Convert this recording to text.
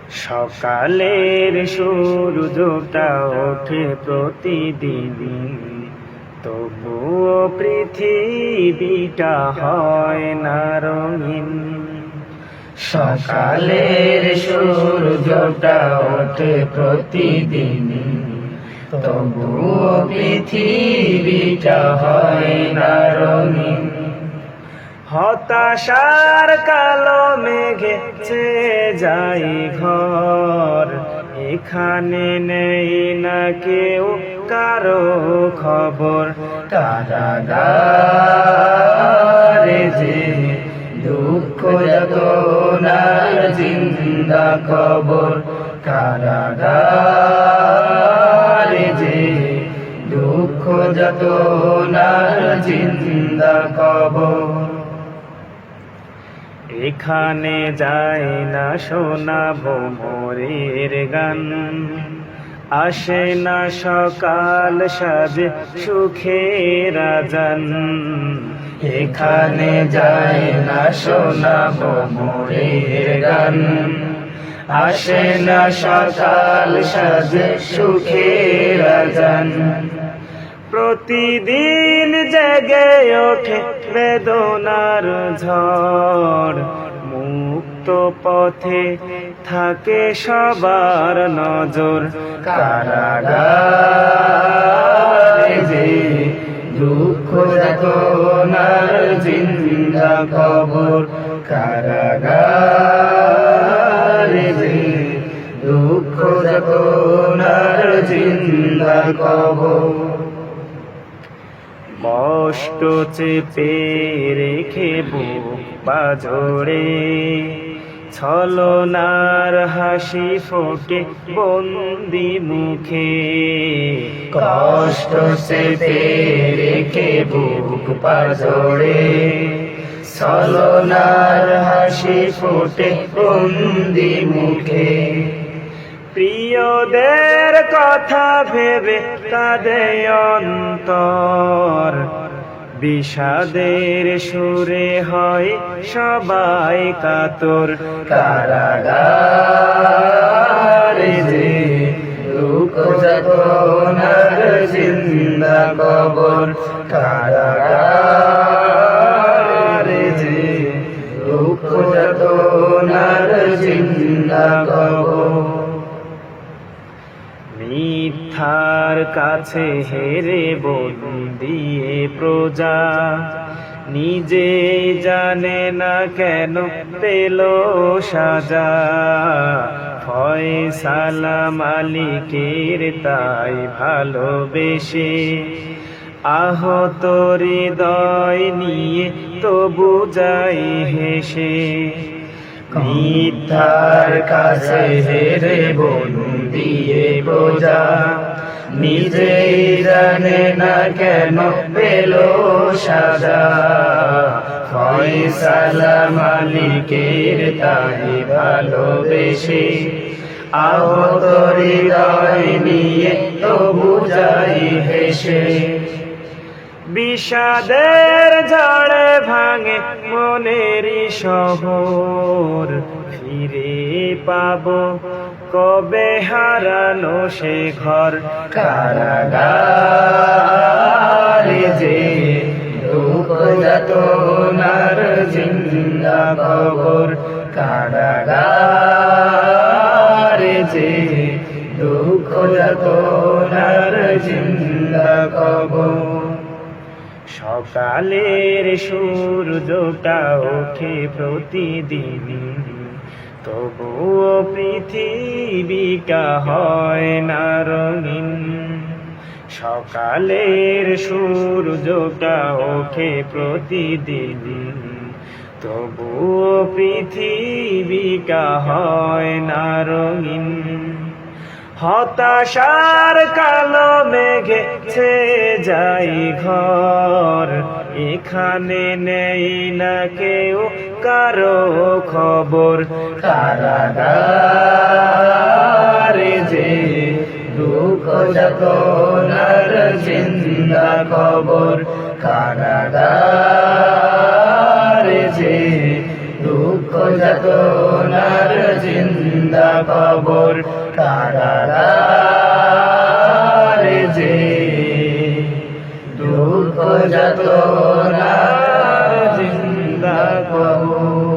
সকালের সূর্যটা ওঠে প্রতিদিন, তবুও পৃথিবীটা হয় না রঙিন। সকালের সূর্যটা ওঠে প্রতিদিন, তবুও পৃথিবীটা হয় না রঙিন। হতাশার কালো মেঘে ছেয়ে যায় ঘর, এখানে নেই না কেউ কারো খবর। কারাগারে যে দুঃখ যাতনার জিন্দা খবর, কারাগারে যে দুঃখ যাতনার জিন্দা খবর। এখানে যায় না শোনাবো মোরের গান, আসে না সকাল সাজে সুখের আজান। এখানে যায় না শোনাবো মোরের গান, আসে না সকাল সাজে সুখের আজান। প্রতিদিন জেগে ওঠে বেদনার ঝড়, মুক্ত পথে থাকে সবার নজর। কারাগারে যে দুঃখ যাতনার জিন্দা খবর, কারাগারে যে দুঃখ যাতনার জিন্দা খবর। কষ্ট চেপে রেখে বুক পাজরে, ছলনার হাসি ফোটে বন্দি মুখে। কষ্ট চেপে রেখে বুক পাজরে, ছলনার হাসি ফোটে বন্দি মুখে। প্রিয়দের কথা ভেবে কাঁদে অন্তর, বিষাদের সুরে হয় সবাই কাতর। কারাগারে যে দুঃখ যাতনার জিন্দা খবর, কারাগারে যে দুঃখ যাতনার জিন্দা খবর। মিথ্যার কাছে হেরে বন্দিয়ে প্রজা, নিজে জানে না কেন পেল সাজা। ফয়সালা মালিকের তাই ভালোবেসে, আহত হৃদয় নিয়ে তবু যাই হেসে। মিথ্যার কাছে হেরে বন্দিয়ে প্রজা, নিজেই জানে না কেন পেল সাজা। ফয়সালা মালিকের তাই ভালোবেসে, আহত হৃদয় নিয়ে তবু যাই হেসে। বিষাদের ঝড়ে ভাঙে মনেরই শহর, ফিরে পাবো কবে হারানো সে ঘর। কারাগারে যে দুঃখ যাতনার জিন্দা খবর, কারাগারে যে দুঃখ যাতনার জিন্দা খবর। সকালের সূর্যটা ওঠে প্রতিদিন, তবুও পৃথিবীটা হয় না রঙিন। সকালের সূর্যটা ওঠে প্রতিদিন, তবুও পৃথিবীটা হয় না রঙিন। হতাশার কালো মেঘে ছেয়ে যায় ঘর, এখানে নেই না কেউ কারো খবর। কারাগারে যে দুঃখ যাতনার জিন্দা খবর, কারাগারে যে দুঃখ যাতনার জিন্দা কবর কারাগারে যে দুঃখ যাতনার জিন্দা কবর